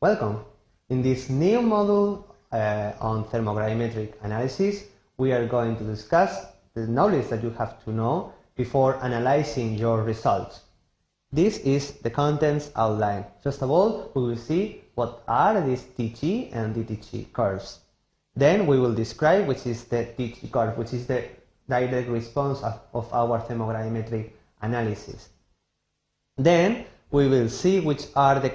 Welcome! In this new module on thermogravimetric analysis, we are going to discuss the knowledge that you have to know before analyzing your results. This is the contents outline. First of all, we will see what are these TG and DTG curves. Then we will describe which is the TG curve, which is the direct response of our thermogravimetric analysis. Then we will see which are the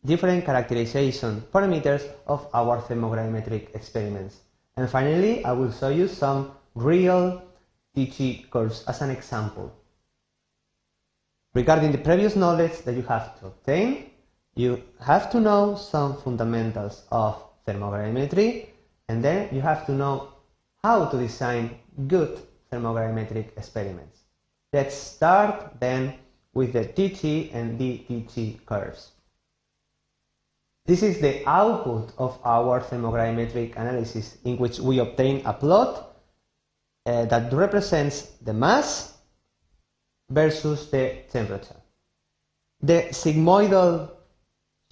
different characterization parameters of our thermogravimetric experiments. And finally, I will show you some real TG curves as an example. Regarding the previous knowledge that you have to obtain, you have to know some fundamentals of thermogravimetry, and then you have to know how to design good thermogravimetric experiments. Let's start then with the TG and DTG curves. This is the output of our thermogravimetric analysis, in which we obtain a plot that represents the mass versus the temperature. The sigmoidal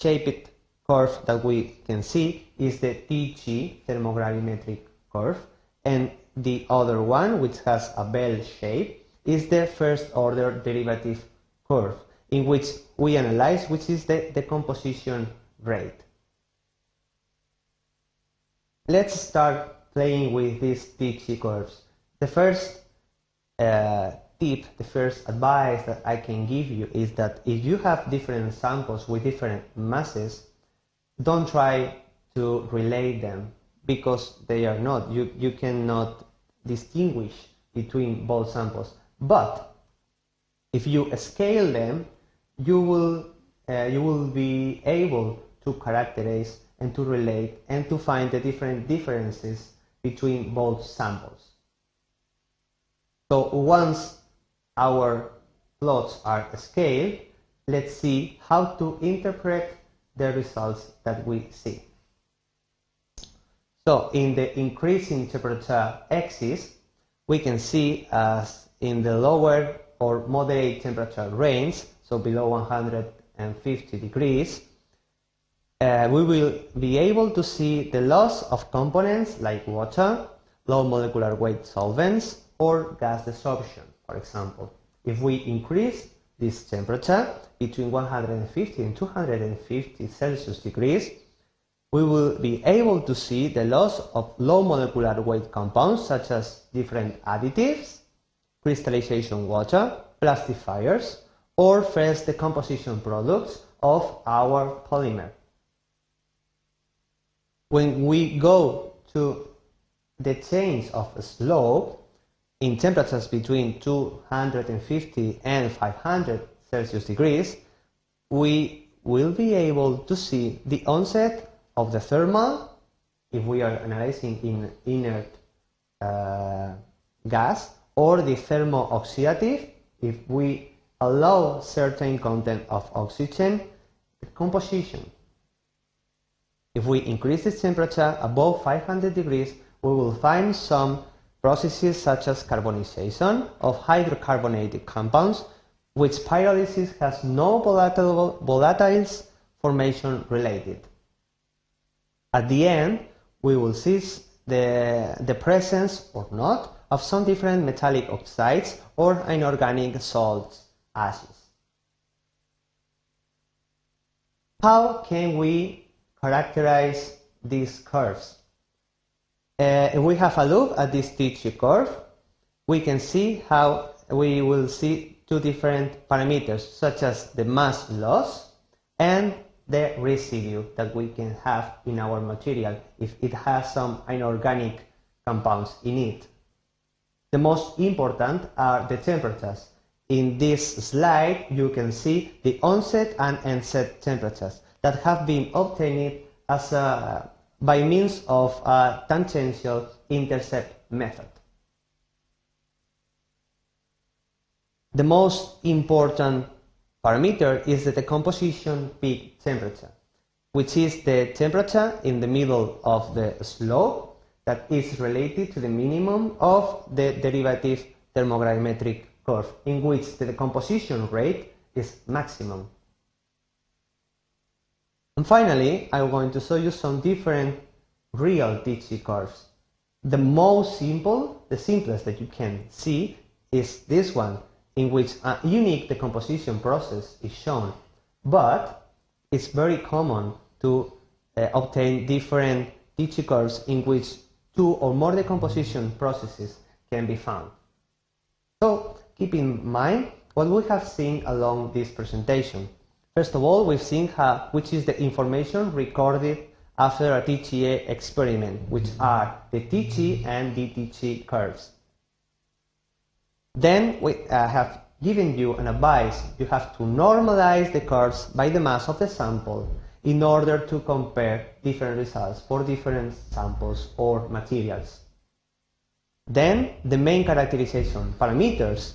shaped curve that we can see is the TG thermogravimetric curve, and the other one, which has a bell shape, is the first order derivative curve, in which we analyze which is the decomposition rate. Let's start playing with these TG curves. The first tip, the first advice that I can give you is that if you have different samples with different masses, don't try to relate them, because they are not. You cannot distinguish between both samples. But if you scale them, you will be able to characterize and to relate and to find the different differences between both samples. So once our plots are scaled, let's see how to interpret the results that we see. So in the increasing temperature axis, we can see as in the lower or moderate temperature range, so below 150 degrees, we will be able to see the loss of components like water, low molecular weight solvents, or gas desorption, for example. If we increase this temperature between 150 and 250 Celsius degrees, we will be able to see the loss of low molecular weight compounds such as different additives, crystallization water, plastifiers, or first decomposition products of our polymer. When we go to the change of slope in temperatures between 250 and 500 Celsius degrees, we will be able to see the onset of the thermal, if we are analyzing in inert gas, or the thermo-oxidative, if we allow certain content of oxygen, decomposition. If we increase the temperature above 500 degrees, we will find some processes such as carbonization of hydrocarbonated compounds, which pyrolysis has no volatiles formation related. At the end, we will see the presence or not of some different metallic oxides or inorganic salts, ashes. How can we characterize these curves? If we have a look at this TG curve, we can see how we will see two different parameters, such as the mass loss and the residue that we can have in our material if it has some inorganic compounds in it. The most important are the temperatures. In this slide, you can see the onset and endset temperatures that have been obtained as by means of a tangential intercept method. The most important parameter is the decomposition peak temperature, which is the temperature in the middle of the slope that is related to the minimum of the derivative thermogravimetric curve, in which the decomposition rate is maximum. And finally, I'm going to show you some different real TG curves. The most simple, the simplest that you can see is this one, in which a unique decomposition process is shown. But it's very common to obtain different TG curves in which 2 or more decomposition processes can be found. So keep in mind what we have seen along this presentation. First of all, we've seen which is the information recorded after a TGA experiment, which are the TG and DTG curves. Then we have given you an advice. You have to normalize the curves by the mass of the sample in order to compare different results for different samples or materials. Then the main characterization parameters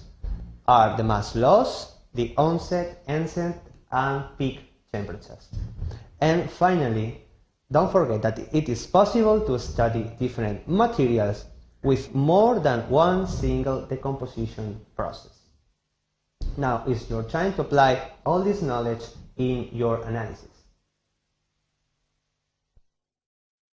are the mass loss, the onset, and peak temperatures. And finally, don't forget that it is possible to study different materials with more than one single decomposition process. Now it's your time to apply all this knowledge in your analysis.